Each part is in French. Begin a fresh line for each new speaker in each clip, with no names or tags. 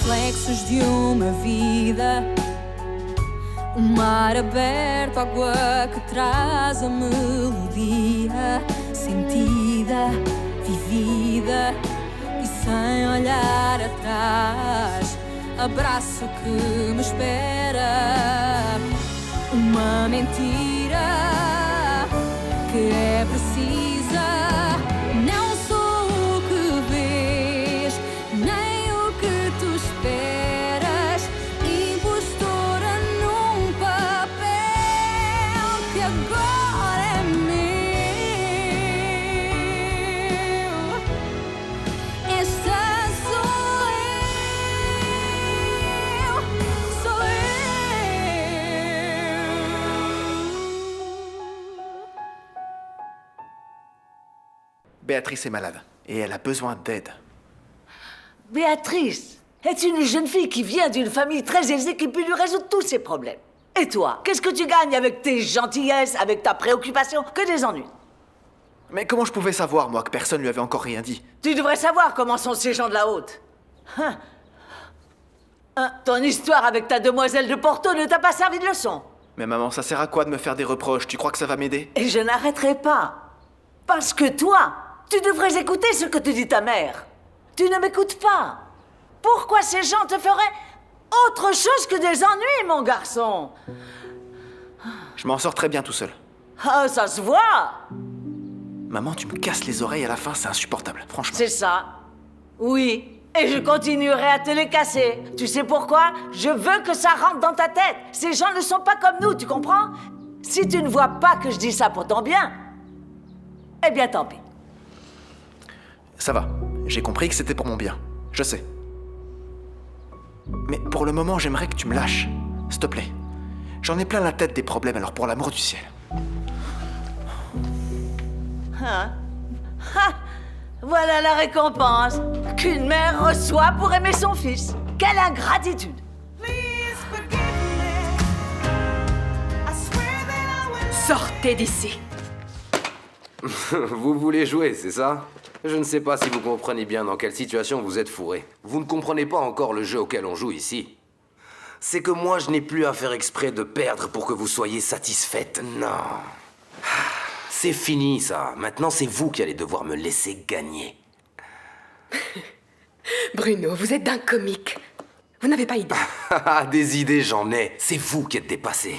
reflexos de uma vida. O mar aberto, água que traz a melodia sentida, vivida e sem olhar atrás. Abraço que me espera. Uma mentira que é precisa. Não sou o que vês, nem o que tu esperas. Impostora num papel que agora é meu. Esta sou eu, sou eu.
Béatrice est malade et elle a besoin d'aide.
Béatrice est une jeune fille qui vient d'une famille très aisée qui peut lui résoudre tous ses problèmes. Et toi, qu'est-ce que tu gagnes avec tes gentillesses, avec ta préoccupation? Que des ennuis.
Mais comment je pouvais savoir, moi, que personne lui avait encore rien dit?
Tu devrais savoir comment sont ces gens de la haute. Ton histoire avec ta demoiselle de Porto ne t'a pas servi de leçon.
Mais maman, ça sert à quoi de me faire des reproches? Tu crois que ça va m'aider?
Et je n'arrêterai pas. Parce que toi, tu devrais écouter ce que te dit ta mère. Tu ne m'écoutes pas. Pourquoi ces gens te feraient autre chose que des ennuis, mon garçon?
Je m'en sors très bien tout seul.
Ah, ça se voit.
Maman, tu me casses les oreilles à la fin, c'est insupportable, franchement.
C'est ça. Oui. Et je continuerai à te les casser. Tu sais pourquoi? Je veux que ça rentre dans ta tête. Ces gens ne sont pas comme nous, tu comprends? Si tu ne vois pas que je dis ça pour ton bien, eh bien tant pis.
Ça va, j'ai compris que c'était pour mon bien. Je sais. Mais pour le moment, j'aimerais que tu me lâches. S'il te plaît. J'en ai plein la tête des problèmes, alors pour l'amour du ciel.
Voilà la récompense qu'une mère reçoit pour aimer son fils. Quelle ingratitude!
Sortez d'ici.
Vous voulez jouer, c'est ça? Je ne sais pas si vous comprenez bien dans quelle situation vous êtes fourré. Vous ne comprenez pas encore le jeu auquel on joue ici. C'est que moi, je n'ai plus à faire exprès de perdre pour que vous soyez satisfaite. Non. C'est fini, ça. Maintenant, c'est vous qui allez devoir me laisser gagner.
Bruno, vous êtes d'un comique. Vous n'avez pas idée.
Des idées, j'en ai. C'est vous qui êtes dépassé.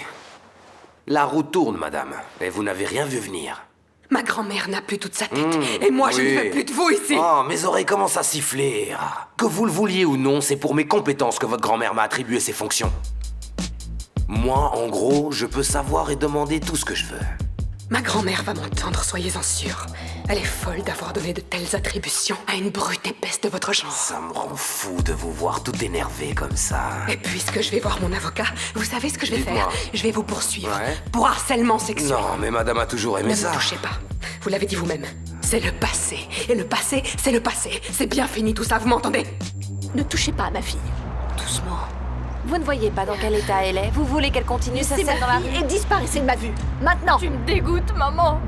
La roue tourne, madame, et vous n'avez rien vu venir.
Ma grand-mère n'a plus toute sa tête. Et moi, je ne veux plus de vous ici.
Oh, mes oreilles commencent à siffler. Que vous le vouliez ou non, c'est pour mes compétences que votre grand-mère m'a attribué ces fonctions. Moi, en gros, je peux savoir et demander tout ce que je veux.
Ma grand-mère va m'entendre, soyez-en sûrs. Elle est folle d'avoir donné de telles attributions à une brute épaisse de votre genre.
Ça me rend fou de vous voir tout énervé comme ça.
Et puisque je vais voir mon avocat, vous savez ce que je vais
Dites-moi.
faire? Je vais vous poursuivre
Ouais.
pour harcèlement sexuel.
Non, mais madame a toujours aimé
Ne
ça.
me touchez pas. Vous l'avez dit vous-même. C'est le passé. Et le passé, c'est le passé. C'est bien fini tout ça, vous m'entendez?
Ne touchez pas à ma fille. Doucement. Vous ne voyez pas dans quel état elle est. Vous voulez qu'elle continue sa
C'est
scène dans
ma
la
fille
rue
et disparaissez de ma vue. Maintenant.
Tu me dégoûtes, maman.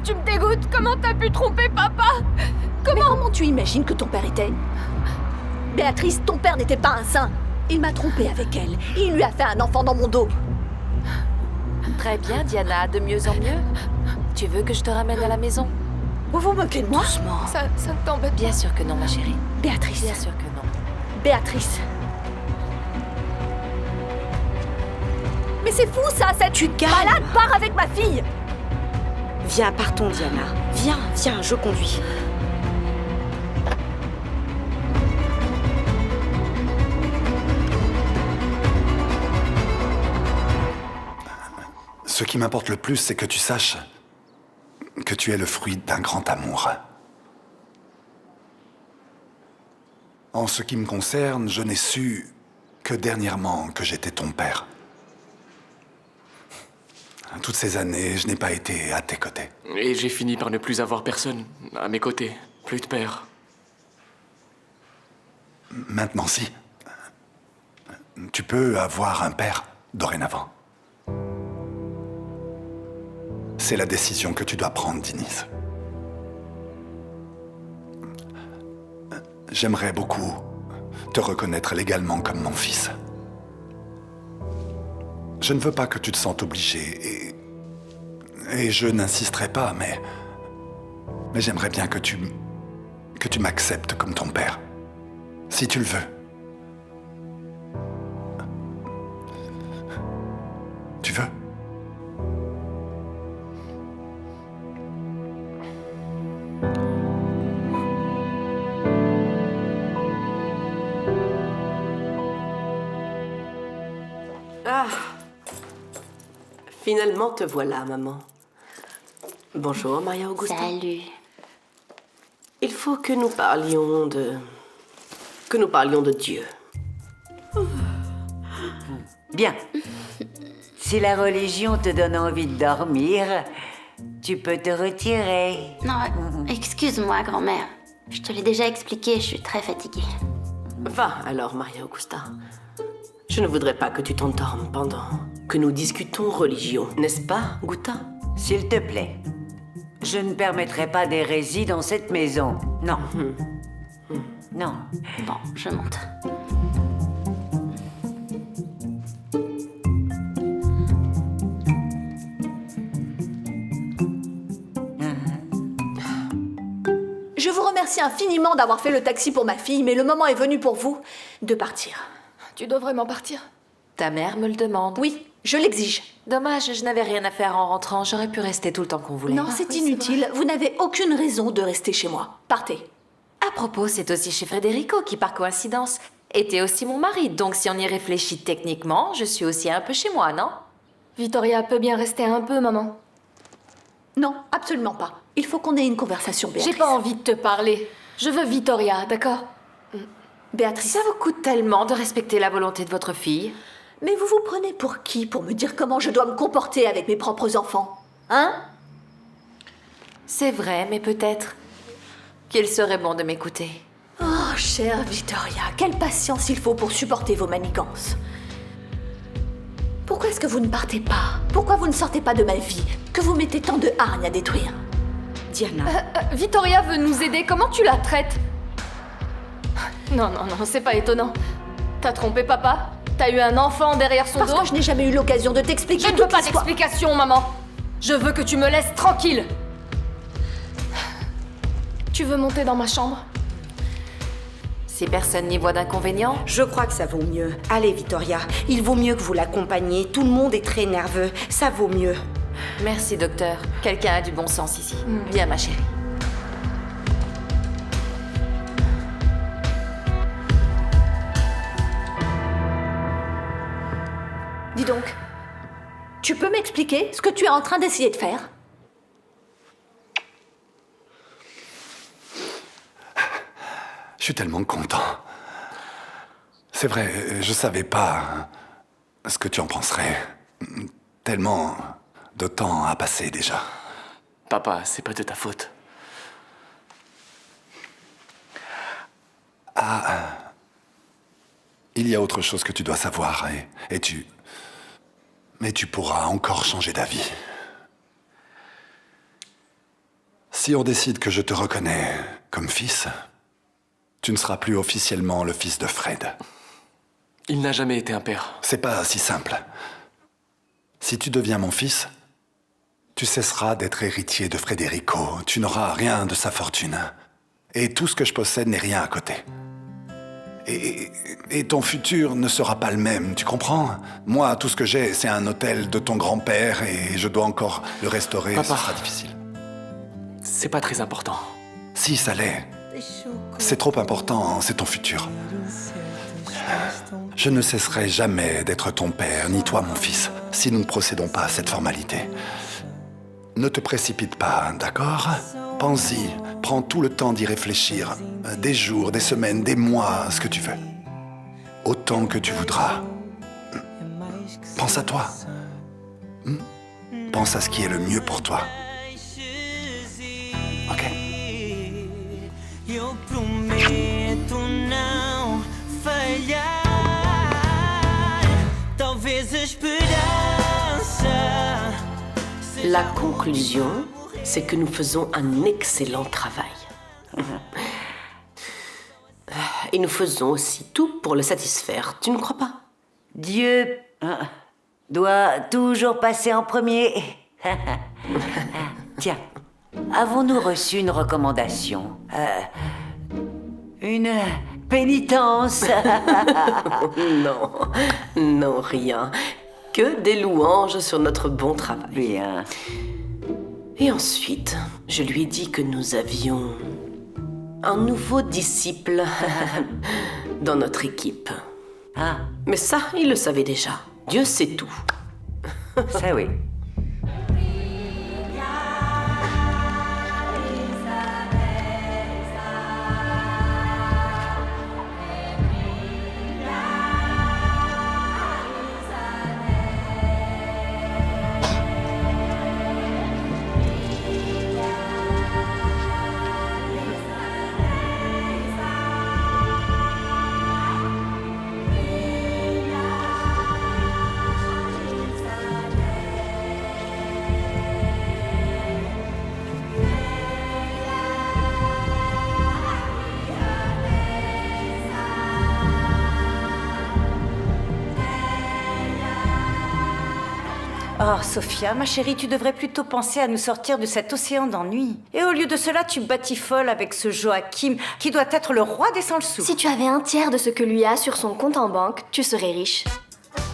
Tu me dégoûtes. Comment t'as pu tromper papa?
Mais comment tu imagines que ton père était? Béatrice, ton père n'était pas un saint. Il m'a trompé avec elle. Il lui a fait un enfant dans mon dos.
Très bien, Diana, de mieux en mieux. Tu veux que je te ramène à la maison?
Vous vous moquez de moi?
Doucement.
Ça t'embête?
Bien sûr que non, ma chérie.
Béatrice.
Bien sûr que non.
Béatrice. Mais c'est fou ça, cette malade part avec ma fille.
Viens, partons, Diana. Viens, je conduis.
Ce qui m'importe le plus, c'est que tu saches que tu es le fruit d'un grand amour. En ce qui me concerne, je n'ai su que dernièrement que j'étais ton père. Toutes ces années, je n'ai pas été à tes côtés.
Et j'ai fini par ne plus avoir personne à mes côtés. Plus de père.
Maintenant, si. Tu peux avoir un père dorénavant. C'est la décision que tu dois prendre, Denise. J'aimerais beaucoup te reconnaître légalement comme mon fils. Je ne veux pas que tu te sentes obligé et je n'insisterai pas, mais j'aimerais bien que tu m'acceptes comme ton père, si tu le veux. Tu veux?
Ah, finalement te voilà, maman. Bonjour, Maria Augusta.
Salut.
Il faut que nous parlions de Dieu.
Bien. Si la religion te donne envie de dormir, tu peux te retirer.
Non, excuse-moi, grand-mère. Je te l'ai déjà expliqué, je suis très fatiguée.
Va alors, Maria Augusta. Je ne voudrais pas que tu t'endormes pendant que nous discutons religion, n'est-ce pas, Guta?
S'il te plaît, je ne permettrai pas d'hérésie dans cette maison. Non. Non.
Bon, je monte.
Je vous remercie infiniment d'avoir fait le taxi pour ma fille, mais le moment est venu pour vous de partir.
Tu dois vraiment partir?
Ta mère me le demande.
Oui, je l'exige.
Dommage, je n'avais rien à faire en rentrant. J'aurais pu rester tout le temps qu'on voulait.
Non, c'est inutile. Vous n'avez aucune raison de rester chez moi. Partez.
À propos, c'est aussi chez Federico qui, par coïncidence, était aussi mon mari. Donc si on y réfléchit techniquement, je suis aussi un peu chez moi, non?
Vittoria peut bien rester un peu, maman.
Non, absolument pas. Il faut qu'on ait une conversation, Béatrice.
J'ai pas envie de te parler. Je veux Vittoria, d'accord?
Béatrice.
Ça vous coûte tellement de respecter la volonté de votre fille.
Mais vous vous prenez pour qui pour me dire comment je dois me comporter avec mes propres enfants? Hein?
C'est vrai, mais peut-être qu'il serait bon de m'écouter.
Oh, chère Vittoria, quelle patience il faut pour supporter vos manigances. Pourquoi est-ce que vous ne partez pas? Pourquoi vous ne sortez pas de ma vie, que vous mettez tant de hargne à détruire?
Diana.
Vittoria veut nous aider, comment tu la traites? Non, c'est pas étonnant. T'as trompé papa? T'as eu un enfant derrière son dos?
Parce que je n'ai jamais eu l'occasion de t'expliquer.
Je ne veux pas d'explication, maman. Je veux que tu me laisses tranquille. Tu veux monter dans ma chambre?
Si personne n'y voit d'inconvénient.
Je crois que ça vaut mieux. Allez, Vittoria, il vaut mieux que vous l'accompagniez. Tout le monde est très nerveux. Ça vaut mieux.
Merci, docteur. Quelqu'un a du bon sens ici. Viens, ma chérie.
Dis donc, tu peux m'expliquer ce que tu es en train d'essayer de faire?
Je suis tellement content. C'est vrai, je savais pas ce que tu en penserais. Tellement de temps a passé déjà.
Papa, c'est pas de ta faute.
Ah, il y a autre chose que tu dois savoir, mais tu pourras encore changer d'avis. Si on décide que je te reconnais comme fils, tu ne seras plus officiellement le fils de Fred.
Il n'a jamais été un père.
C'est pas si simple. Si tu deviens mon fils, tu cesseras d'être héritier de Federico. Tu n'auras rien de sa fortune. Et tout ce que je possède n'est rien à côté. Et ton futur ne sera pas le même, tu comprends? Moi, tout ce que j'ai, c'est un hôtel de ton grand-père et je dois encore le restaurer.
Papa,
ce sera difficile.
C'est pas très important.
Si, ça l'est. C'est trop important, c'est ton futur. Je ne cesserai jamais d'être ton père, ni toi mon fils, si nous ne procédons pas à cette formalité. Ne te précipite pas, d'accord? Pense-y, prends tout le temps d'y réfléchir. Des jours, des semaines, des mois, ce que tu veux. Autant que tu voudras. Pense à toi. Pense à ce qui est le mieux pour toi. Ok?
Eu prometo não falhar. Talvez a esperança.
La conclusion, c'est que nous faisons un excellent travail. Et nous faisons aussi tout pour le satisfaire, tu ne crois pas?
Dieu doit toujours passer en premier. Tiens, avons-nous reçu une recommandation? Une pénitence?
Non, non, rien. Que des louanges sur notre bon travail.
Bien.
Et ensuite, je lui ai dit que nous avions un nouveau disciple dans notre équipe.
Ah.
Mais ça, il le savait déjà. Dieu sait tout.
Ça oui.
Oh, Sophia, ma chérie, tu devrais plutôt penser à nous sortir de cet océan d'ennui. Et au lieu de cela, tu batifoles avec ce Joachim qui doit être le roi des sans-le-sou.
Si tu avais un tiers de ce que lui a sur son compte en banque, tu serais riche.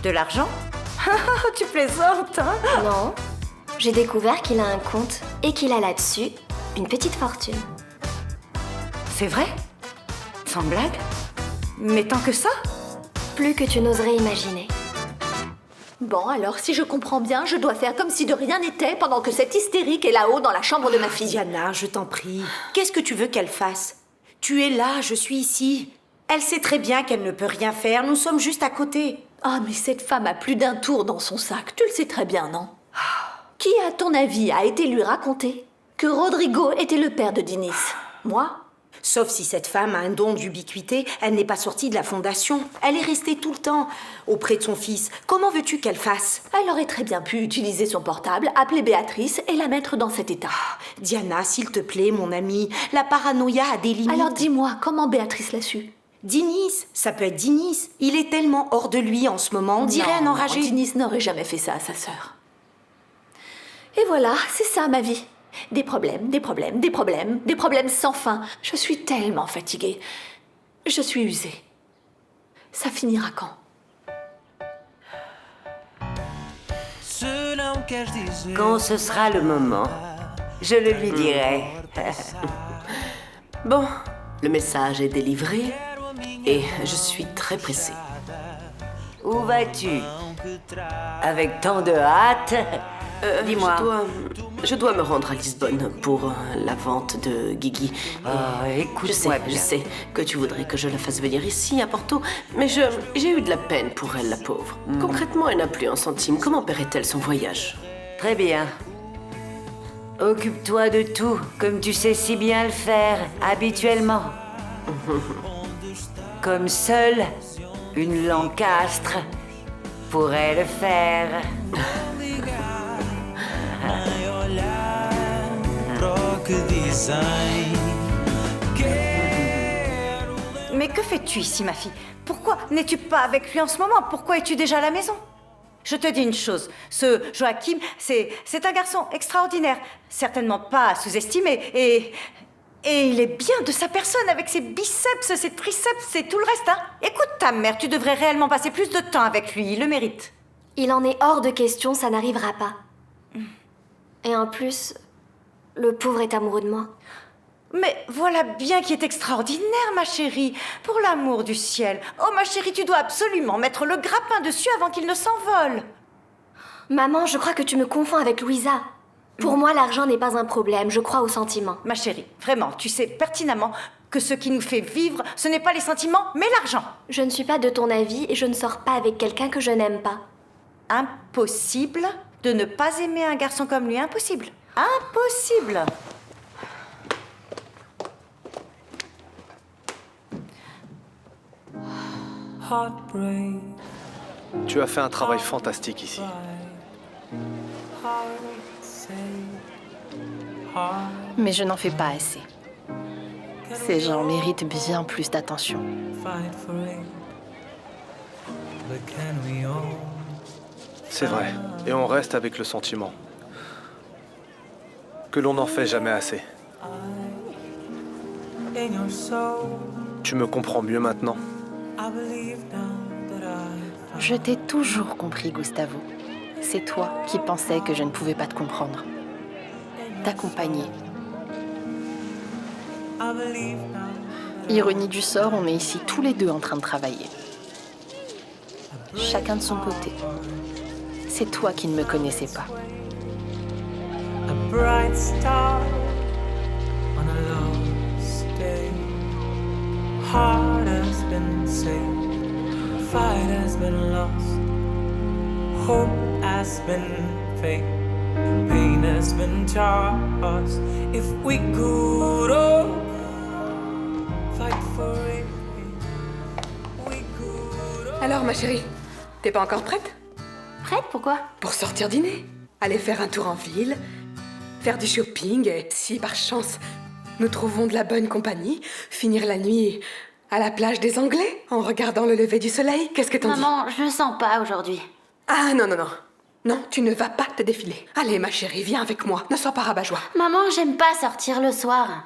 De l'argent? Tu plaisantes, hein?
Non. J'ai découvert qu'il a un compte et qu'il a là-dessus une petite fortune.
C'est vrai? Sans blague? Mais tant que ça?
Plus que tu n'oserais imaginer.
Bon, alors, si je comprends bien, je dois faire comme si de rien n'était pendant que cette hystérique est là-haut dans la chambre de ma fille.
Diana, je t'en prie. Qu'est-ce que tu veux qu'elle fasse? Tu es là, je suis ici. Elle sait très bien qu'elle ne peut rien faire, nous sommes juste à côté.
Ah, mais cette femme a plus d'un tour dans son sac, tu le sais très bien, non? Qui, à ton avis, a été lui raconter que Rodrigo était le père de Dinis? Moi?
Sauf si cette femme a un don d'ubiquité, elle n'est pas sortie de la fondation. Elle est restée tout le temps auprès de son fils. Comment veux-tu qu'elle fasse?
Elle aurait très bien pu utiliser son portable, appeler Béatrice et la mettre dans cet état.
Diana, s'il te plaît, mon amie, la paranoïa a des limites.
Alors dis-moi, comment Béatrice l'a su?
Dinis, ça peut être Dinis. Il est tellement hors de lui en ce moment, on dirait un enragé.
Dinis n'aurait jamais fait ça à sa sœur. Et voilà, c'est ça ma vie. Des problèmes, des problèmes, des problèmes, des problèmes sans fin. Je suis tellement fatiguée. Je suis usée. Ça finira quand?
Quand ce sera le moment, je le lui dirai.
Bon, le message est délivré et je suis très pressée.
Où vas-tu? Avec tant de hâte? Dis-moi.
Je dois me rendre à Lisbonne pour la vente de Guigui.
Écoute-moi
je sais que tu voudrais que je la fasse venir ici, à Porto, mais j'ai eu de la peine pour elle, la pauvre. Concrètement, elle n'a plus un centime. Comment paierait-elle son voyage?
Très bien. Occupe-toi de tout, comme tu sais si bien le faire, habituellement. Comme seule une Lancastre pourrait le faire.
Mais que fais-tu ici, ma fille? Pourquoi n'es-tu pas avec lui en ce moment? Pourquoi es-tu déjà à la maison? Je te dis une chose, ce Joachim, c'est un garçon extraordinaire, certainement pas à sous-estimer, et il est bien de sa personne avec ses biceps, ses triceps et tout le reste, hein. Écoute ta mère, tu devrais réellement passer plus de temps avec lui, il le mérite.
Il en est hors de question, ça n'arrivera pas. Et en plus, le pauvre est amoureux de moi.
Mais voilà bien qui est extraordinaire, ma chérie. Pour l'amour du ciel. Oh, ma chérie, tu dois absolument mettre le grappin dessus avant qu'il ne s'envole.
Maman, je crois que tu me confonds avec Louisa. Pour moi, l'argent n'est pas un problème. Je crois aux sentiments.
Ma chérie, vraiment, tu sais pertinemment que ce qui nous fait vivre, ce n'est pas les sentiments, mais l'argent.
Je ne suis pas de ton avis et je ne sors pas avec quelqu'un que je n'aime pas.
Impossible de ne pas aimer un garçon comme lui. Impossible. Impossible.
Tu as fait un travail fantastique ici.
Mais je n'en fais pas assez.
Ces gens méritent bien plus d'attention.
C'est vrai. Et on reste avec le sentiment que l'on n'en fait jamais assez. Tu me comprends mieux maintenant?
Je t'ai toujours compris, Gustavo. C'est toi qui pensais que je ne pouvais pas te comprendre. T'accompagner. Ironie du sort, on est ici tous les deux en train de travailler. Chacun de son côté. C'est toi qui ne me connaissais pas.
A bright star on a lost day. Heart has been saved, fight has been lost, hope has been fake, pain has been tossed. If we could all fight for it, we could all...
Alors, ma chérie, t'es pas encore prête?
Prête, pourquoi?
Pour sortir dîner. Aller faire un tour en ville, faire du shopping et, si par chance, nous trouvons de la bonne compagnie, finir la nuit à la plage des Anglais en regardant le lever du soleil. Qu'est-ce que t'en dis?
Maman, je le sens pas aujourd'hui.
Ah non, non, non. Non, tu ne vas pas te défiler. Allez, ma chérie, viens avec moi. Ne sois pas rabat-joie.
Maman, j'aime pas sortir le soir.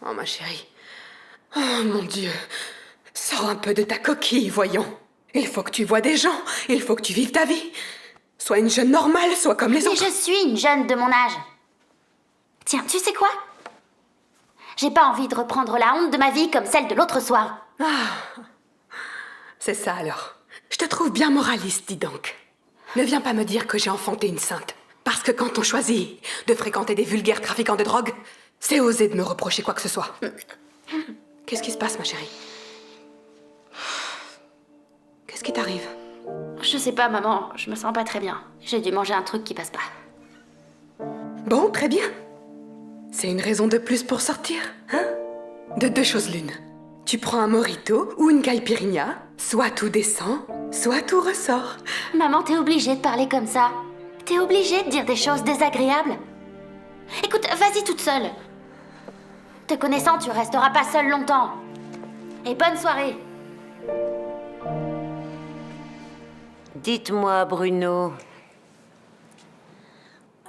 Oh, ma chérie. Oh, mon Dieu. Sors un peu de ta coquille, voyons. Il faut que tu vois des gens. Il faut que tu vives ta vie. Sois une jeune normale, sois comme les autres.
Mais je suis une jeune de mon âge. Tiens, tu sais quoi? J'ai pas envie de reprendre la honte de ma vie comme celle de l'autre soir.
Ah, c'est ça alors. Je te trouve bien moraliste, dis donc. Ne viens pas me dire que j'ai enfanté une sainte. Parce que quand on choisit de fréquenter des vulgaires trafiquants de drogue, c'est oser de me reprocher quoi que ce soit. Qu'est-ce qui se passe, ma chérie? Qu'est-ce qui t'arrive?
Je sais pas, maman, je me sens pas très bien. J'ai dû manger un truc qui passe pas.
Bon, très bien. C'est une raison de plus pour sortir, hein? De deux choses l'une. Tu prends un mojito ou une caipirinha, soit tout descend, soit tout ressort.
Maman, t'es obligée de parler comme ça. T'es obligée de dire des choses désagréables. Écoute, vas-y toute seule. Te connaissant, tu resteras pas seule longtemps. Et bonne soirée.
Dites-moi, Bruno,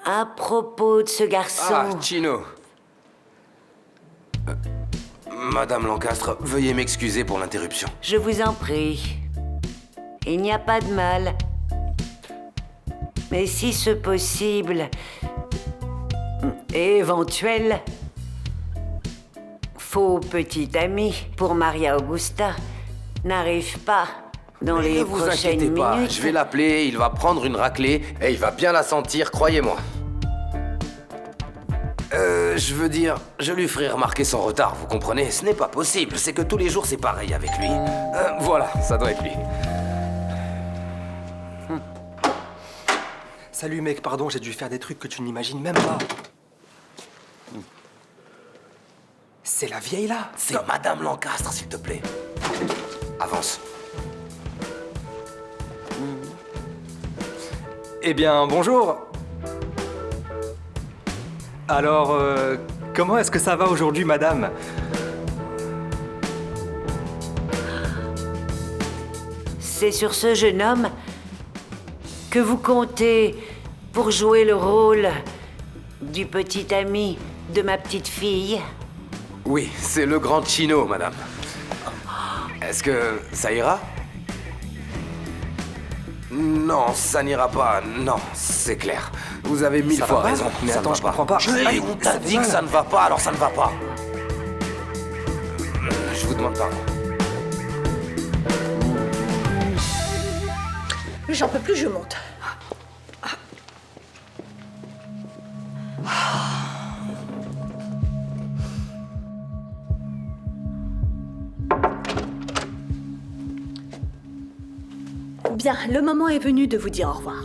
à propos de ce garçon...
Ah, Chino. Madame Lancastre, veuillez m'excuser pour l'interruption.
Je vous en prie. Il n'y a pas de mal. Mais si ce possible et éventuel faux petit ami pour Maria Augusta n'arrive pas dans les
ne vous
prochaines
inquiétez pas,
minutes...
je vais l'appeler, il va prendre une raclée et il va bien la sentir, croyez-moi. Je veux dire, je lui ferai remarquer son retard, vous comprenez? Ce n'est pas possible, c'est que tous les jours c'est pareil avec lui. Voilà, ça doit être lui.
Salut mec, pardon, j'ai dû faire des trucs que tu n'imagines même pas. C'est la vieille là.
C'est Madame Lancastre, s'il te plaît. Avance.
Eh bien, bonjour. Alors, comment est-ce que ça va aujourd'hui, madame?
C'est sur ce jeune homme que vous comptez pour jouer le rôle du petit ami de ma petite fille?
Oui, c'est le grand Chino, madame. Est-ce que ça ira? Non, ça n'ira pas. Non, c'est clair. Vous avez mille fois raison.
Mais
ça
attends,
ne
je
va
comprends pas.
Et on t'a dit que ça ne va pas, alors ça ne va pas. Je vous demande pardon.
J'en peux plus, je monte.
Bien, le moment est venu de vous dire au revoir.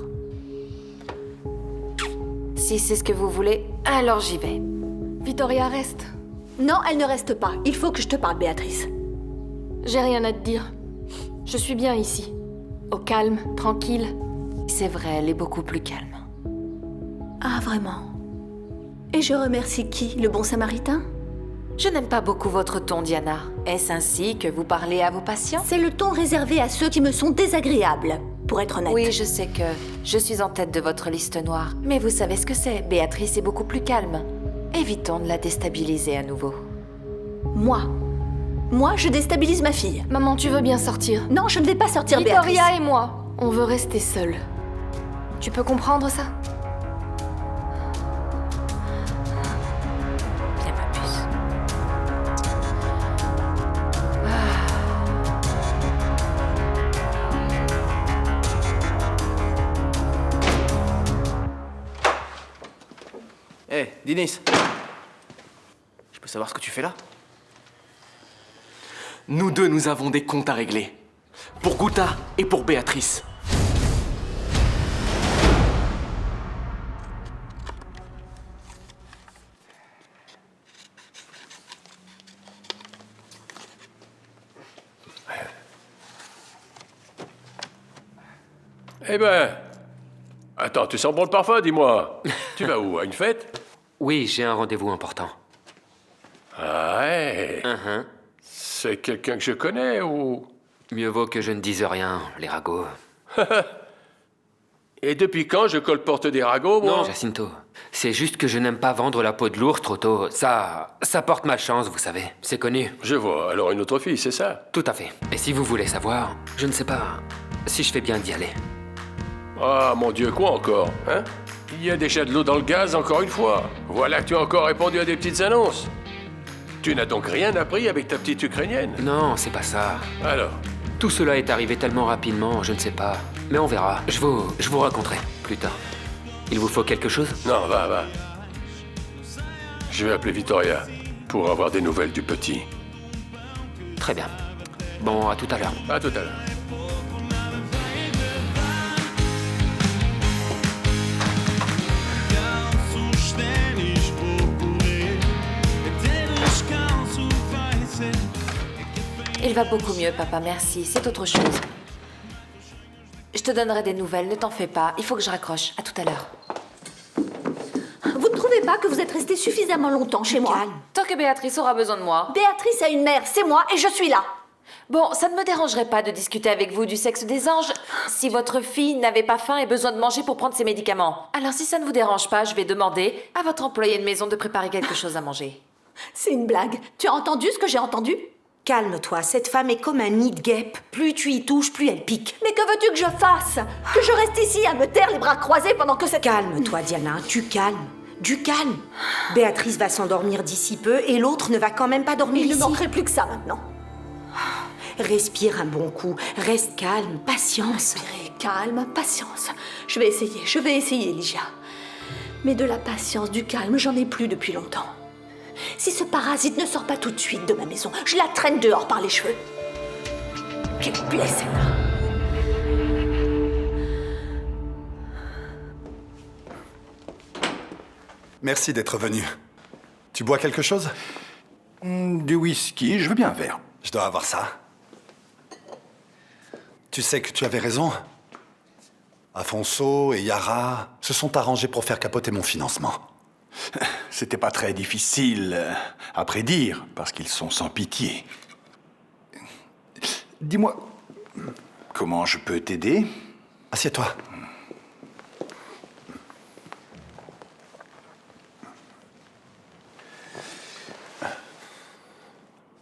Si c'est ce que vous voulez, alors j'y vais.
Victoria reste.
Non, elle ne reste pas. Il faut que je te parle, Béatrice.
J'ai rien à te dire. Je suis bien ici. Au calme, tranquille.
C'est vrai, elle est beaucoup plus calme.
Ah, vraiment? Et je remercie qui? Le bon samaritain?
Je n'aime pas beaucoup votre ton, Diana. Est-ce ainsi que vous parlez à vos patients?
C'est le ton réservé à ceux qui me sont désagréables, pour être honnête.
Oui, je sais que je suis en tête de votre liste noire. Mais vous savez ce que c'est. Béatrice est beaucoup plus calme. Évitons de la déstabiliser à nouveau.
Moi, je déstabilise ma fille.
Maman, tu veux bien sortir?
Non, je ne vais pas sortir,
Victoria
Béatrice.
et moi, on veut rester seuls. Tu peux comprendre ça?
Viens, ma puce.
Hé, Dinis. Je peux savoir ce que tu fais là?
Nous deux, nous avons des comptes à régler. Pour Guta et pour Béatrice.
Eh ben... Attends, tu sens bon le parfum, dis-moi. Tu vas où, à une fête?
Oui, j'ai un rendez-vous important.
Ah ouais. C'est quelqu'un que je connais ou...
Mieux vaut que je ne dise rien, les ragots.
Et depuis quand je colporte des ragots, moi?
Non, Jacinto. C'est juste que je n'aime pas vendre la peau de l'ours trop tôt. Ça porte malchance, vous savez. C'est connu.
Je vois. Alors une autre fille, c'est ça?
Tout à fait. Et si vous voulez savoir, je ne sais pas si je fais bien d'y aller.
Ah, mon Dieu, quoi encore, hein? Il y a déjà de l'eau dans le gaz, encore une fois. Voilà que tu as encore répondu à des petites annonces. Tu n'as donc rien appris avec ta petite Ukrainienne?
Non, c'est pas ça.
Alors?
Tout cela est arrivé tellement rapidement, je ne sais pas. Mais on verra. Je vous raconterai plus tard. Il vous faut quelque chose?
Non, va. Je vais appeler Victoria pour avoir des nouvelles du petit.
Très bien. Bon, à tout à l'heure.
À tout à l'heure.
Il va beaucoup mieux, papa, merci. C'est autre chose. Je te donnerai des nouvelles, ne t'en fais pas. Il faut que je raccroche. À tout à l'heure.
Vous ne trouvez pas que vous êtes resté suffisamment longtemps chez moi?
Tant que Béatrice aura besoin de moi.
Béatrice a une mère, c'est moi et je suis là.
Bon, ça ne me dérangerait pas de discuter avec vous du sexe des anges si votre fille n'avait pas faim et besoin de manger pour prendre ses médicaments. Alors si ça ne vous dérange pas, je vais demander à votre employé de maison de préparer quelque chose à manger.
C'est une blague. Tu as entendu ce que j'ai entendu?
Calme-toi, cette femme est comme un nid de guêpe. Plus tu y touches, plus elle pique.
Mais que veux-tu que je fasse? Que je reste ici à me taire les bras croisés pendant que cette...
Calme-toi, Diana, tu calmes. Du calme. Béatrice va s'endormir d'ici peu et l'autre ne va quand même pas dormir ici.
Il ne manquerait plus que ça maintenant.
Respire un bon coup, reste calme, patience.
Respirez, calme, patience. Je vais essayer, Ligia. Mais de la patience, du calme, j'en ai plus depuis longtemps. Si ce parasite ne sort pas tout de suite de ma maison, je la traîne dehors par les cheveux. Qu'il me plaît, celle-là.
Merci d'être venu. Tu bois quelque chose?
Du whisky, je veux bien un verre.
Je dois avoir ça. Tu sais que tu avais raison. Afonso et Yara se sont arrangés pour faire capoter mon financement.
C'était pas très difficile à prédire, parce qu'ils sont sans pitié. Dis-moi, comment je peux t'aider?
Assieds-toi.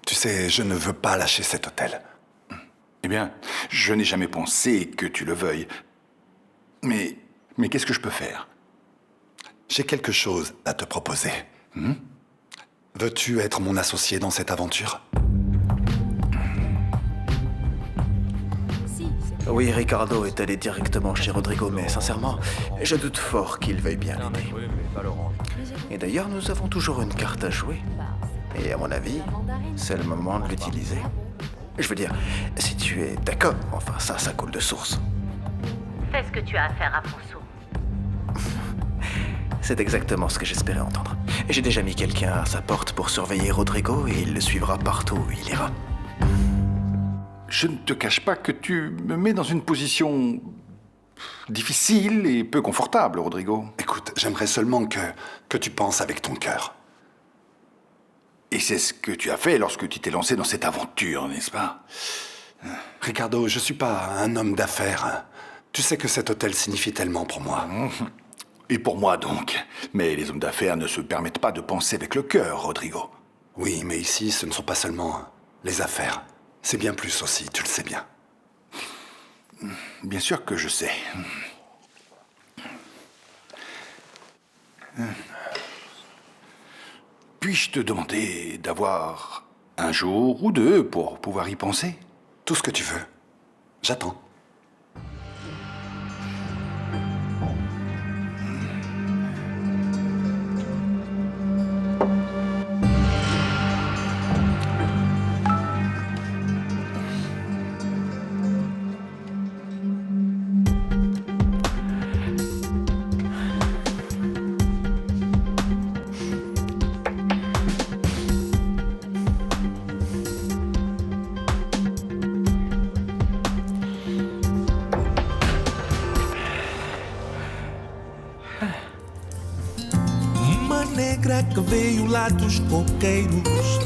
Tu sais, je ne veux pas lâcher cet hôtel.
Eh bien, je n'ai jamais pensé que tu le veuilles. Mais qu'est-ce que je peux faire?
J'ai quelque chose à te proposer. Veux-tu être mon associé dans cette aventure?
Oui, Ricardo est allé directement chez Rodrigo, mais sincèrement, je doute fort qu'il veuille bien l'aider. Et d'ailleurs, nous avons toujours une carte à jouer. Et à mon avis, c'est le moment de l'utiliser. Je veux dire, si tu es d'accord, enfin ça coule de source.
Fais ce que tu as à faire, Afonso.
C'est exactement ce que j'espérais entendre. J'ai déjà mis quelqu'un à sa porte pour surveiller Rodrigo et il le suivra partout où il ira.
Je ne te cache pas que tu me mets dans une position difficile et peu confortable, Rodrigo.
Écoute, j'aimerais seulement que tu penses avec ton cœur.
Et c'est ce que tu as fait lorsque tu t'es lancé dans cette aventure, n'est-ce pas?
Ricardo, je suis pas un homme d'affaires. Tu sais que cet hôtel signifie tellement pour moi.
Et pour moi donc. Mais les hommes d'affaires ne se permettent pas de penser avec le cœur, Rodrigo.
Oui, mais ici, ce ne sont pas seulement les affaires. C'est bien plus aussi, tu le sais bien.
Bien sûr que je sais. Puis-je te demander d'avoir un jour ou deux pour pouvoir y penser?
Tout ce que tu veux. J'attends.
Uma negra que veio lá dos coqueiros,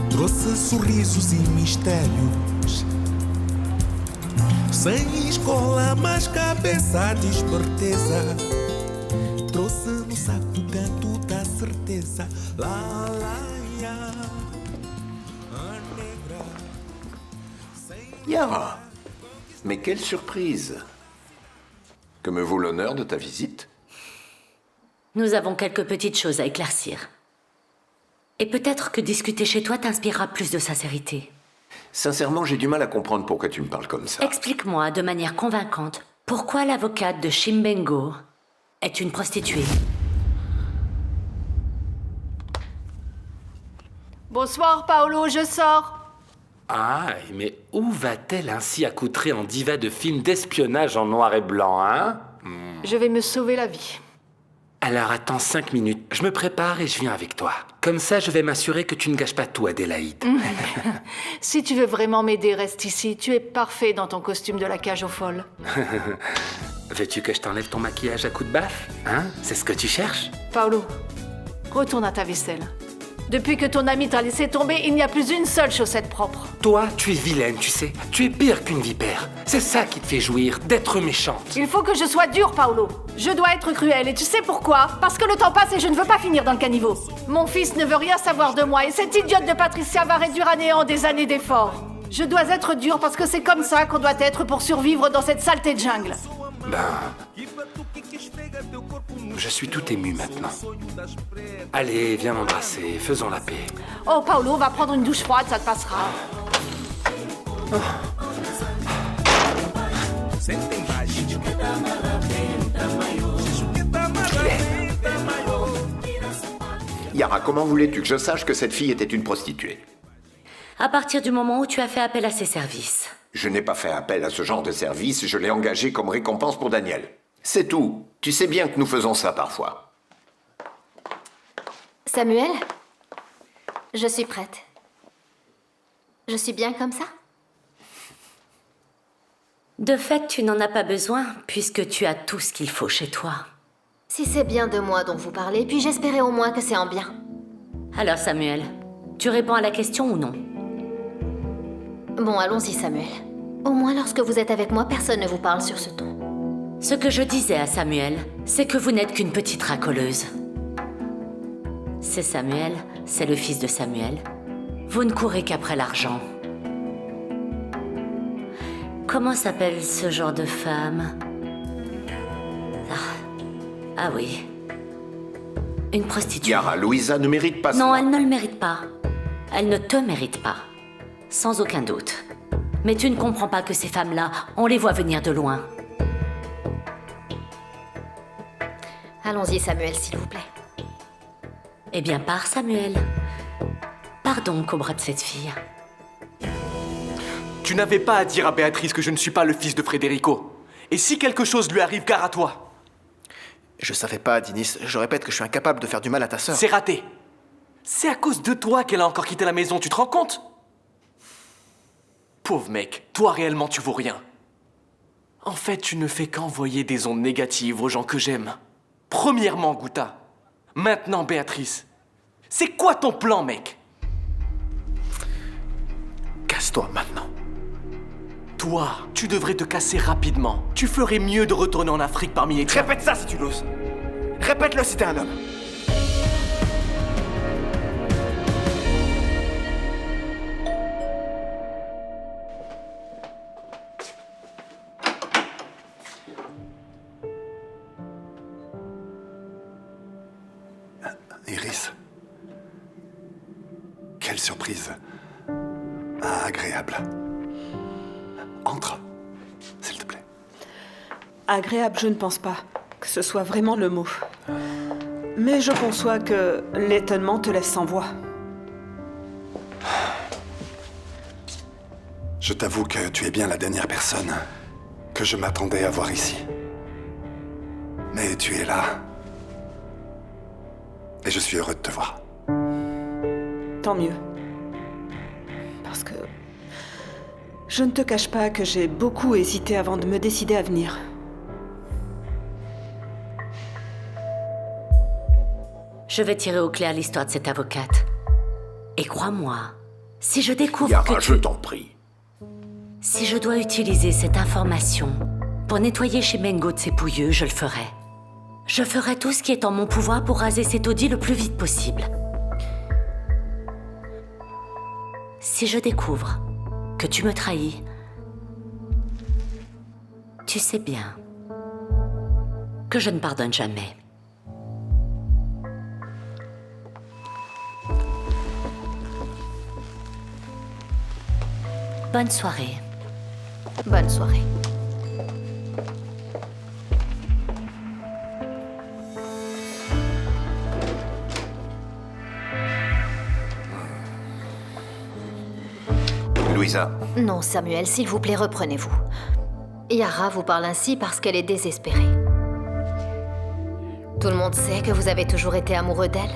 trouxe sorrisos e mistérios. Sem escola, mas cabeça de esperteza, trouxe no saco o canto da certeza. Lá, lá, ya. A negra.
Yara, mais quelle surprise! Que me vaut l'honneur de ta visite?
Nous avons quelques petites choses à éclaircir. Et peut-être que discuter chez toi t'inspirera plus de sincérité.
Sincèrement, j'ai du mal à comprendre pourquoi tu me parles comme ça.
Explique-moi de manière convaincante pourquoi l'avocate de Chimbengo est une prostituée.
Bonsoir, Paolo, je sors.
Ah, mais où va-t-elle ainsi accoutrée en diva de film d'espionnage en noir et blanc, hein?
Je vais me sauver la vie.
Alors attends 5 minutes, je me prépare et je viens avec toi. Comme ça, je vais m'assurer que tu ne gâches pas tout, Adélaïde.
Si tu veux vraiment m'aider, reste ici. Tu es parfait dans ton costume de la cage aux folles.
Veux-tu que je t'enlève ton maquillage à coups de baffe? Hein? C'est ce que tu cherches?
Paolo, retourne à ta vaisselle. Depuis que ton ami t'a laissé tomber, il n'y a plus une seule chaussette propre.
Toi, tu es vilaine, tu sais. Tu es pire qu'une vipère. C'est ça qui te fait jouir, d'être méchante.
Il faut que je sois dure, Paolo. Je dois être cruelle, et tu sais pourquoi? Parce que le temps passe et je ne veux pas finir dans le caniveau. Mon fils ne veut rien savoir de moi, et cette idiote de Patricia va réduire à néant des années d'efforts. Je dois être dure parce que c'est comme ça qu'on doit être pour survivre dans cette saleté de jungle.
Je suis tout ému maintenant. Allez, viens m'embrasser, faisons la paix.
Oh, Paolo, va prendre une douche froide, ça te passera.
Yara, comment voulais-tu que je sache que cette fille était une prostituée?
À partir du moment où tu as fait appel à ses services.
Je n'ai pas fait appel à ce genre de service, je l'ai engagée comme récompense pour Daniel. C'est tout. Tu sais bien que nous faisons ça parfois.
Samuel, je suis prête. Je suis bien comme ça?
De fait, tu n'en as pas besoin, puisque tu as tout ce qu'il faut chez toi.
Si c'est bien de moi dont vous parlez, puis j'espérais au moins que c'est en bien.
Alors Samuel, tu réponds à la question ou non?
Bon, allons-y Samuel. Au moins lorsque vous êtes avec moi, personne ne vous parle sur ce ton.
Ce que je disais à Samuel, c'est que vous n'êtes qu'une petite racoleuse. C'est Samuel, c'est le fils de Samuel. Vous ne courez qu'après l'argent. Comment s'appelle ce genre de femme? Ah oui. Une prostituée.
Yara, Louisa ne mérite pas ça.
Non, elle ne le mérite pas. Elle ne te mérite pas. Sans aucun doute. Mais tu ne comprends pas que ces femmes-là, on les voit venir de loin.
Allons-y Samuel, s'il vous plaît.
Eh bien, pars Samuel. Pars donc au bras de cette fille.
Tu n'avais pas à dire à Béatrice que je ne suis pas le fils de Federico. Et si quelque chose lui arrive, gare à toi.
Je savais pas, Dinis. Je répète que je suis incapable de faire du mal à ta sœur.
C'est raté. C'est à cause de toi qu'elle a encore quitté la maison, tu te rends compte? Pauvre mec, toi réellement tu vaux rien. En fait, tu ne fais qu'envoyer des ondes négatives aux gens que j'aime. Premièrement, Gouta. Maintenant, Béatrice. C'est quoi ton plan, mec?
Casse-toi maintenant.
Toi, tu devrais te casser rapidement. Tu ferais mieux de retourner en Afrique parmi les tiens.
Répète ça si tu l'oses. Répète-le si t'es un homme. Iris. Quelle surprise. Agréable. Entre, s'il te plaît.
Agréable, je ne pense pas que ce soit vraiment le mot. Mais je conçois que l'étonnement te laisse sans voix.
Je t'avoue que tu es bien la dernière personne que je m'attendais à voir ici. Mais tu es là. Et je suis heureux de te voir.
Tant mieux. Parce que je ne te cache pas que j'ai beaucoup hésité avant de me décider à venir.
Je vais tirer au clair l'histoire de cette avocate. Et crois-moi, si je découvre
Yara,
que
je t'en prie.
Si je dois utiliser cette information pour nettoyer chez Mengo de ses pouilleux, je le ferai. Je ferai tout ce qui est en mon pouvoir pour raser cet taudis le plus vite possible. Si je découvre que tu me trahis, tu sais bien que je ne pardonne jamais. Bonne soirée.
Bonne soirée.
Louisa.
Non, Samuel, s'il vous plaît, reprenez-vous. Yara vous parle ainsi parce qu'elle est désespérée. Tout le monde sait que vous avez toujours été amoureux d'elle.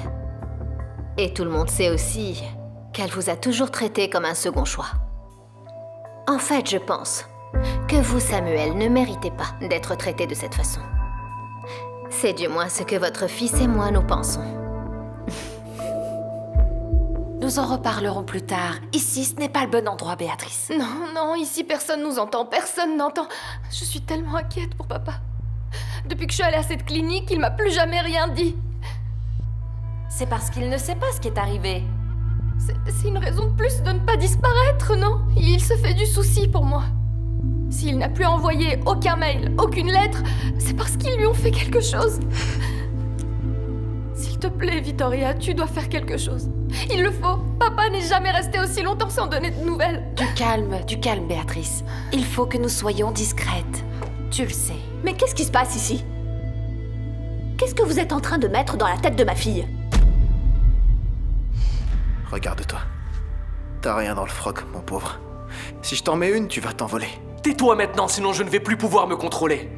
Et tout le monde sait aussi qu'elle vous a toujours traité comme un second choix. En fait, je pense que vous, Samuel, ne méritez pas d'être traité de cette façon. C'est du moins ce que votre fils et moi nous pensons.
Nous en reparlerons plus tard. Ici, ce n'est pas le bon endroit, Béatrice.
Non, non, ici personne nous entend, personne n'entend. Je suis tellement inquiète pour papa. Depuis que je suis allée à cette clinique, il m'a plus jamais rien dit.
C'est parce qu'il ne sait pas ce qui est arrivé.
C'est une raison de plus de ne pas disparaître, non? Il se fait du souci pour moi. S'il n'a plus envoyé aucun mail, aucune lettre, c'est parce qu'ils lui ont fait quelque chose. S'il te plaît, Vittoria, tu dois faire quelque chose. Il le faut. Papa n'est jamais resté aussi longtemps sans donner de nouvelles.
Du calme, Béatrice. Il faut que nous soyons discrètes. Tu le sais.
Mais qu'est-ce qui se passe ici? Qu'est-ce que vous êtes en train de mettre dans la tête de ma fille?
Regarde-toi. T'as rien dans le froc, mon pauvre. Si je t'en mets une, tu vas t'envoler.
Tais-toi maintenant, sinon je ne vais plus pouvoir me contrôler.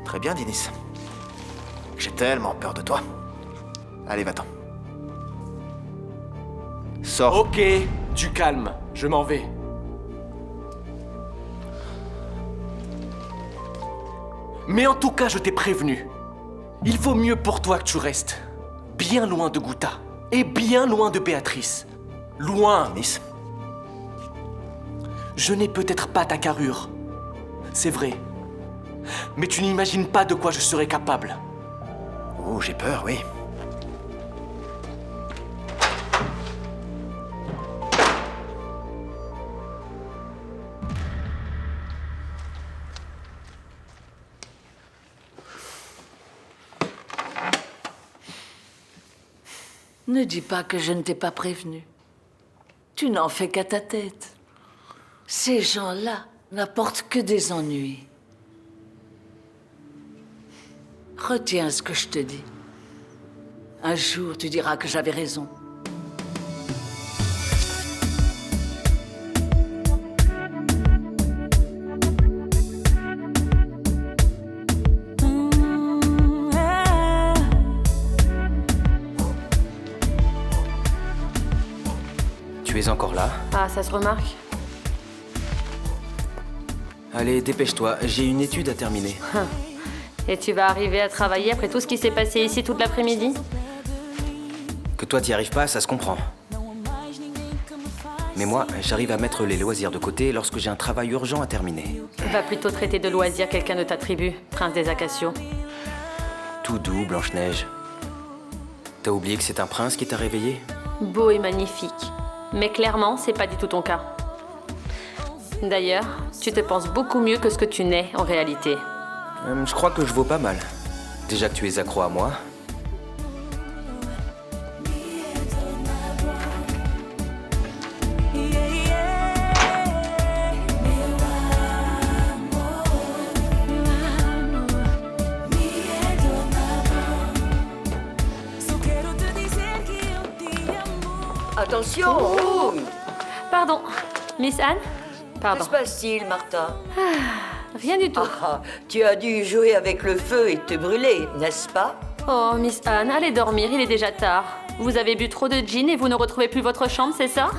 Très bien, Dinis. J'ai tellement peur de toi. Allez, va-t'en. Sors.
Ok, du calme. Je m'en vais. Mais en tout cas, je t'ai prévenu. Il vaut mieux pour toi que tu restes bien loin de Gouta. Et bien loin de Béatrice. Loin.
Nice.
Je n'ai peut-être pas ta carrure. C'est vrai. Mais tu n'imagines pas de quoi je serais capable.
Oh, j'ai peur, oui.
Ne dis pas que je ne t'ai pas prévenu. Tu n'en fais qu'à ta tête. Ces gens-là n'apportent que des ennuis. Retiens ce que je te dis. Un jour, tu diras que j'avais raison.
Tu es encore là?
Ah, ça se remarque.
Allez, dépêche-toi, j'ai une étude à terminer.
Et tu vas arriver à travailler après tout ce qui s'est passé ici toute l'après-midi?
Que toi t'y arrives pas, ça se comprend. Mais moi, j'arrive à mettre les loisirs de côté lorsque j'ai un travail urgent à terminer.
Va plutôt traiter de loisir quelqu'un de ta tribu, prince des Acacios.
Tout doux, Blanche-Neige. T'as oublié que c'est un prince qui t'a réveillé?
Beau et magnifique. Mais clairement, c'est pas du tout ton cas. D'ailleurs, tu te penses beaucoup mieux que ce que tu n'es en réalité.
Je crois que je vaux pas mal. Déjà que tu es accro à moi.
Attention! Oh.
Pardon, Miss Anne? Pardon.
Que se passe-t-il, Martha?
Rien du tout.
Tu as dû jouer avec le feu et te brûler, n'est-ce pas?
Oh, Miss Anne, allez dormir, il est déjà tard. Vous avez bu trop de gin et vous ne retrouvez plus votre chambre, c'est ça?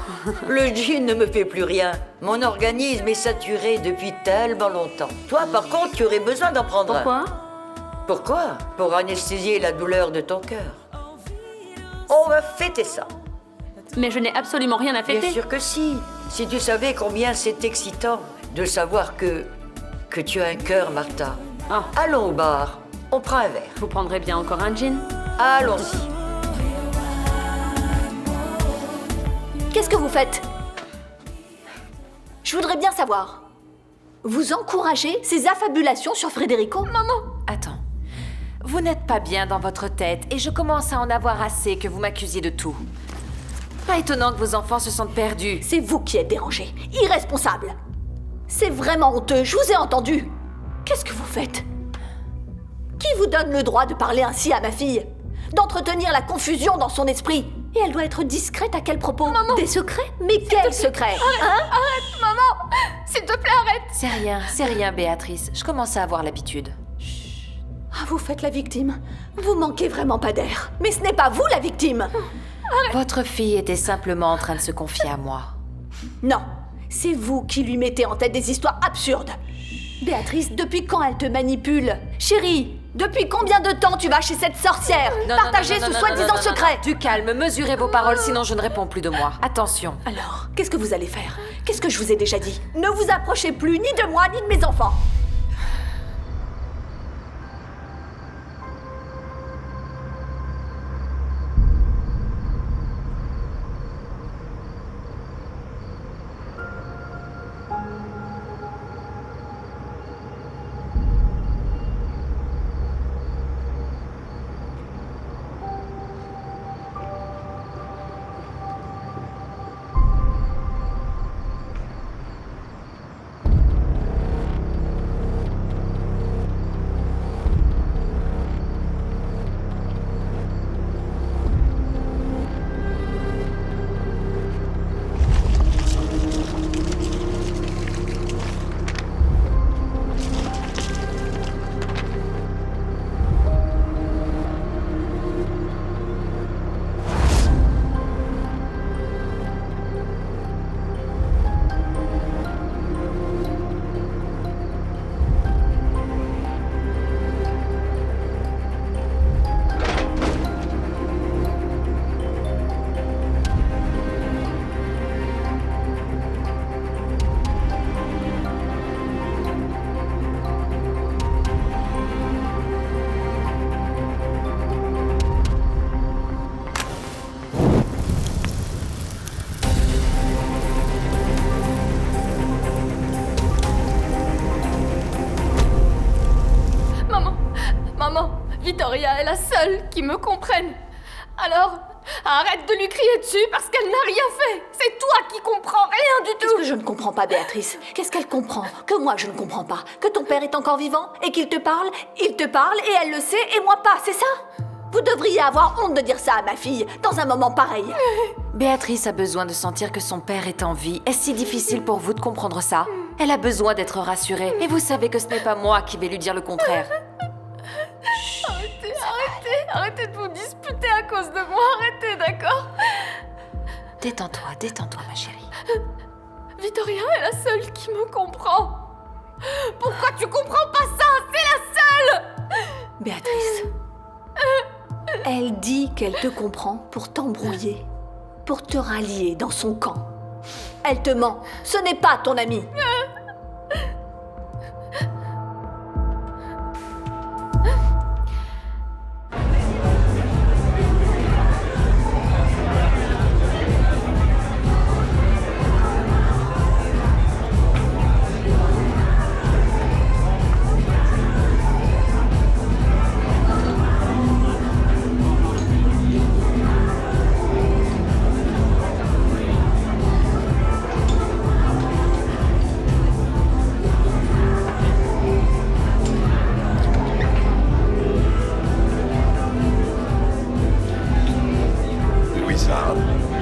Le gin ne me fait plus rien. Mon organisme est saturé depuis tellement longtemps. Toi, par contre, tu aurais besoin d'en prendre un.
Pourquoi?
Pourquoi? Pour anesthésier la douleur de ton cœur. On va fêter ça.
Mais je n'ai absolument rien à fêter.
Bien sûr que si. Si tu savais combien c'est excitant de savoir que tu as un cœur, Martha. Allons au bar. On prend un verre.
Vous prendrez bien encore un gin?
Allons-y.
Qu'est-ce que vous faites? Je voudrais bien savoir. Vous encouragez ces affabulations sur Federico?
Maman! Attends. Vous n'êtes pas bien dans votre tête et je commence à en avoir assez que vous m'accusiez de tout. Pas étonnant que vos enfants se sentent perdus.
C'est vous qui êtes dérangé, irresponsable. C'est vraiment honteux, je vous ai entendu. Qu'est-ce que vous faites? Qui vous donne le droit de parler ainsi à ma fille? D'entretenir la confusion dans son esprit? Et elle doit être discrète à quel propos?
Maman!
Des secrets? Mais quels secrets?
Arrête, maman! S'il te plaît, arrête!
C'est rien, Béatrice. Je commence à avoir l'habitude.
Ah, vous faites la victime. Vous manquez vraiment pas d'air. Mais ce n'est pas vous la victime.
Votre fille était simplement en train de se confier à moi.
Non, c'est vous qui lui mettez en tête des histoires absurdes. Béatrice, depuis quand elle te manipule? Chérie, depuis combien de temps tu vas chez cette sorcière? Partager ce soi-disant secret?
Du calme, mesurez vos paroles, sinon je ne réponds plus de moi. Attention.
Alors, qu'est-ce que vous allez faire? Qu'est-ce que je vous ai déjà dit? Ne vous approchez plus ni de moi, ni de mes enfants.
Victoria est la seule qui me comprenne. Alors, arrête de lui crier dessus parce qu'elle n'a rien fait. C'est toi qui comprends rien du tout.
Qu'est-ce que je ne comprends pas, Béatrice? Qu'est-ce qu'elle comprend que moi je ne comprends pas? Que ton père est encore vivant et qu'il te parle? Il te parle et elle le sait et moi pas, c'est ça? Vous devriez avoir honte de dire ça à ma fille dans un moment pareil.
Béatrice a besoin de sentir que son père est en vie. Est-ce si difficile pour vous de comprendre ça? Elle a besoin d'être rassurée. Et vous savez que ce n'est pas moi qui vais lui dire le contraire.
Arrêtez de vous disputer à cause de moi. Arrêtez, d'accord?
Détends-toi, ma chérie.
Victoria est la seule qui me comprend.
Pourquoi tu comprends pas ça? C'est la seule!
Béatrice. Elle dit qu'elle te comprend pour t'embrouiller, pour te rallier dans son camp. Elle te ment. Ce n'est pas ton amie.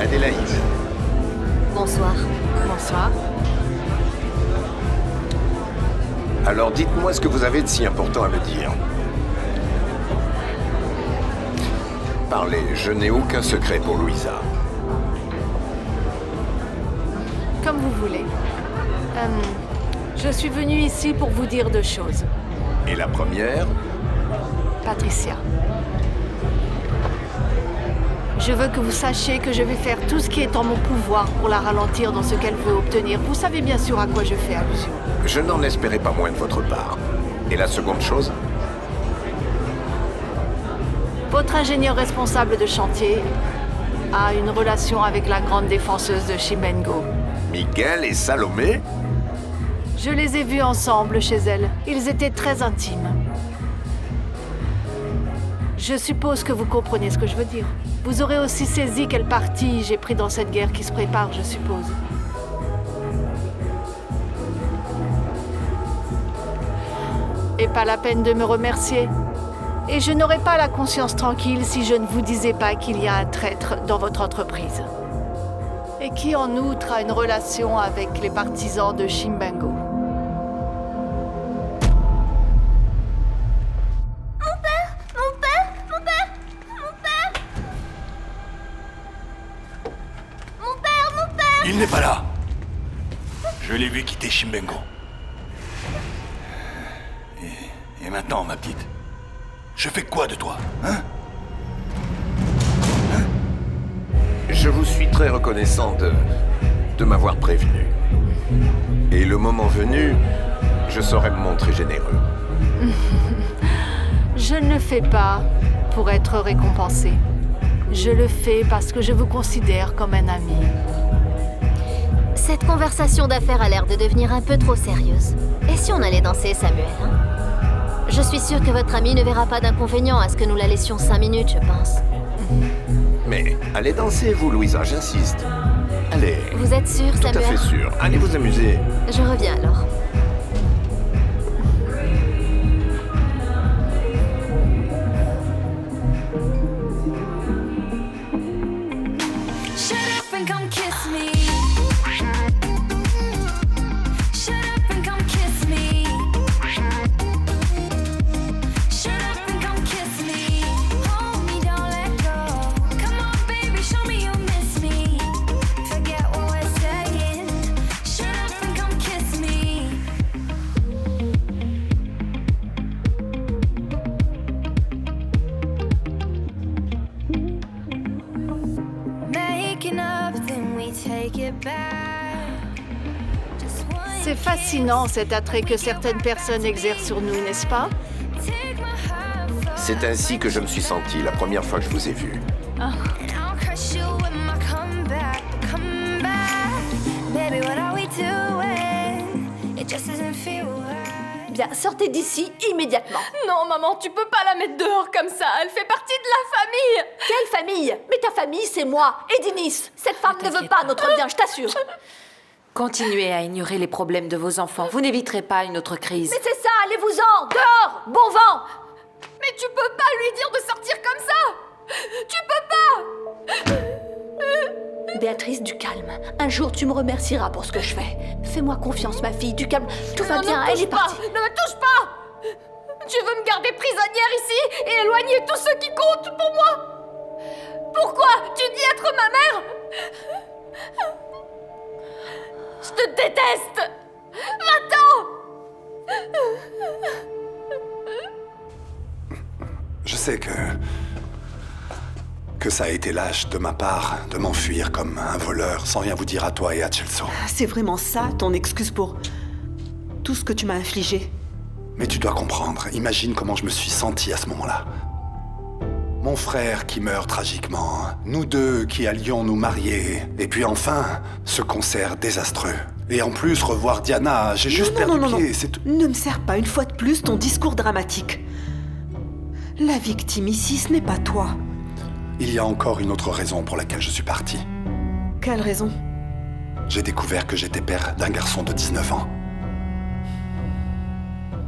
Adélaïde.
Bonsoir.
Bonsoir.
Alors dites-moi ce que vous avez de si important à me dire. Parlez, je n'ai aucun secret pour Louisa.
Comme vous voulez. Je suis venue ici pour vous dire 2 choses.
Et la première?
Patricia. Je veux que vous sachiez que je vais faire tout ce qui est en mon pouvoir pour la ralentir dans ce qu'elle veut obtenir. Vous savez bien sûr à quoi je fais allusion.
Je n'en espérais pas moins de votre part. Et la seconde chose?
Votre ingénieur responsable de chantier a une relation avec la grande défenseuse de Chimbengo.
Miguel et Salomé?
Je les ai vus ensemble chez elle. Ils étaient très intimes. Je suppose que vous comprenez ce que je veux dire. Vous aurez aussi saisi quel parti j'ai pris dans cette guerre qui se prépare, je suppose. Et pas la peine de me remercier. Et je n'aurais pas la conscience tranquille si je ne vous disais pas qu'il y a un traître dans votre entreprise. Et qui, en outre, a une relation avec les partisans de Chimbengo.
Il n'est pas là. Je l'ai vu quitter Chimbengo. Et maintenant, ma petite, je fais quoi de toi, hein?
Je vous suis très reconnaissant de m'avoir prévenu. Et le moment venu, je saurai me montrer généreux.
Je ne le fais pas pour être récompensé. Je le fais parce que je vous considère comme un ami.
Cette conversation d'affaires a l'air de devenir un peu trop sérieuse. Et si on allait danser, Samuel, hein? Je suis sûre que votre ami ne verra pas d'inconvénient à ce que nous la laissions 5 minutes, je pense.
Mais allez danser, vous, Louisa, j'insiste. Allez.
Vous êtes sûr, Samuel?
Tout à fait sûr. Allez vous amuser.
Je reviens alors.
C'est fascinant cet attrait que certaines personnes exercent sur nous, n'est-ce pas?
C'est ainsi que je me suis senti la première fois que je vous ai vu.
Ah.
Bien, sortez d'ici immédiatement.
Non, maman, tu peux pas la mettre dehors comme ça. Elle fait partie de la famille.
Quelle famille? Mais ta famille, c'est moi et Denise. Cette femme ne veut pas notre bien, je t'assure.
Continuez à ignorer les problèmes de vos enfants. Vous n'éviterez pas une autre crise.
Mais c'est ça, allez-vous-en, dehors, bon vent.
Mais tu peux pas lui dire de sortir comme ça. Tu peux pas.
Béatrice, du calme. Un jour, tu me remercieras pour ce que je fais. Fais-moi confiance, ma fille, du calme. Tout va bien, elle est partie.
Ne me touche pas. Tu veux me garder prisonnière ici et éloigner tous ceux qui comptent pour moi? Pourquoi? Tu dis être ma mère? Je te déteste. Va-t'en.
Je sais que ça a été lâche de ma part de m'enfuir comme un voleur sans rien vous dire à toi et à Celso.
C'est vraiment ça ton excuse pour tout ce que tu m'as infligé?
Mais tu dois comprendre, imagine comment je me suis senti à ce moment-là. Mon frère qui meurt tragiquement, nous deux qui allions nous marier, et puis enfin, ce concert désastreux. Et en plus, revoir Diana, j'ai juste perdu pied, c'est tout.
Ne me sers pas une fois de plus ton discours dramatique. La victime ici, ce n'est pas toi.
Il y a encore une autre raison pour laquelle je suis parti.
Quelle raison?
J'ai découvert que j'étais père d'un garçon de 19 ans.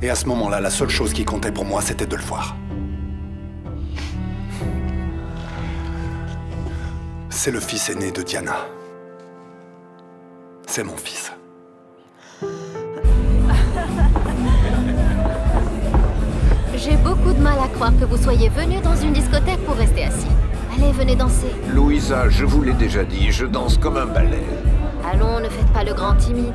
Et à ce moment-là, la seule chose qui comptait pour moi, c'était de le voir. C'est le fils aîné de Diana. C'est mon fils.
J'ai beaucoup de mal à croire que vous soyez venu dans une discothèque pour rester assis. Allez, venez danser.
Louisa, je vous l'ai déjà dit, je danse comme un ballet.
Allons, ne faites pas le grand timide.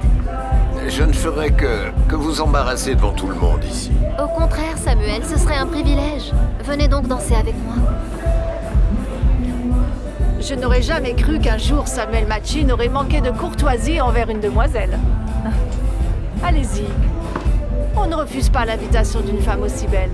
Je ne ferai que vous embarrasser devant tout le monde ici.
Au contraire, Samuel, ce serait un privilège. Venez donc danser avec moi.
Je n'aurais jamais cru qu'un jour Samuel Machin aurait manqué de courtoisie envers une demoiselle. Allez-y. On ne refuse pas l'invitation d'une femme aussi belle.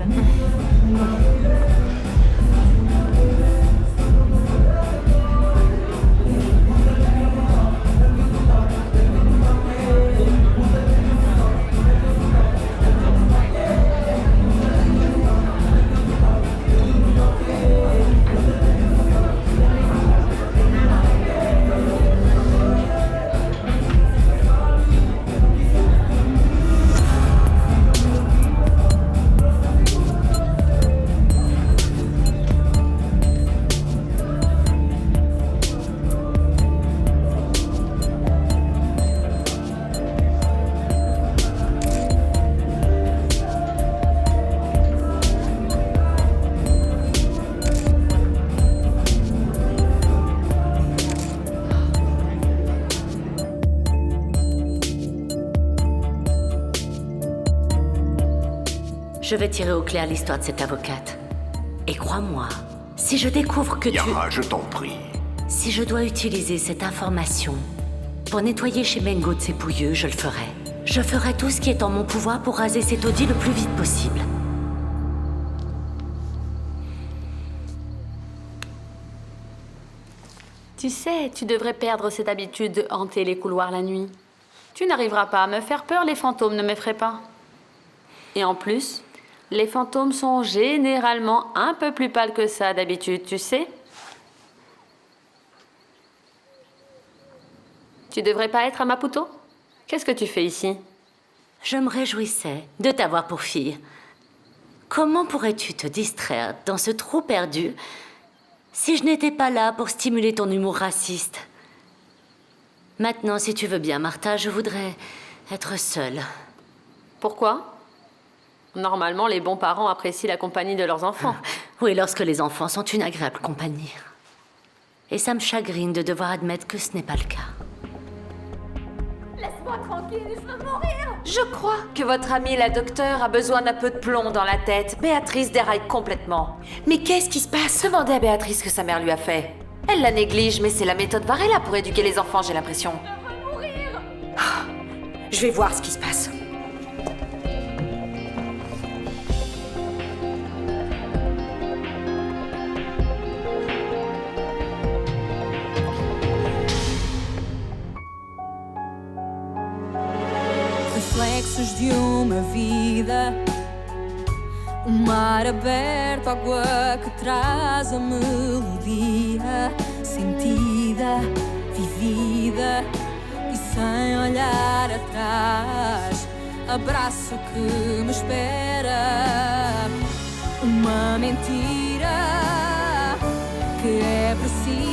Je vais tirer au clair l'histoire de cette avocate. Et crois-moi, si je découvre que
Yara, je t'en prie.
Si je dois utiliser cette information pour nettoyer chez Mengo de ses pouilleux, je le ferai. Je ferai tout ce qui est en mon pouvoir pour raser cet taudis le plus vite possible.
Tu sais, tu devrais perdre cette habitude de hanter les couloirs la nuit. Tu n'arriveras pas à me faire peur, les fantômes ne m'effraient pas. Et en plus, les fantômes sont généralement un peu plus pâles que ça d'habitude, tu sais. Tu devrais pas être à Maputo? Qu'est-ce que tu fais ici?
Je me réjouissais de t'avoir pour fille. Comment pourrais-tu te distraire dans ce trou perdu si je n'étais pas là pour stimuler ton humour raciste? Maintenant, si tu veux bien, Martha, je voudrais être seule.
Pourquoi? Normalement, les bons parents apprécient la compagnie de leurs enfants.
Oui, lorsque les enfants sont une agréable compagnie. Et ça me chagrine de devoir admettre que ce n'est pas le cas.
Laisse-moi tranquille, je veux mourir.
Je crois que votre amie la docteure a besoin d'un peu de plomb dans la tête. Béatrice déraille complètement.
Mais qu'est-ce qui se passe?
Demandez à Béatrice ce que sa mère lui a fait. Elle la néglige, mais c'est la méthode Varela pour éduquer les enfants, j'ai l'impression.
Je vais voir ce qui se passe.
Reflexos de uma vida, mar aberto, água que traz a melodia sentida, vivida e sem olhar atrás. Abraço que me espera, uma mentira que é precisa.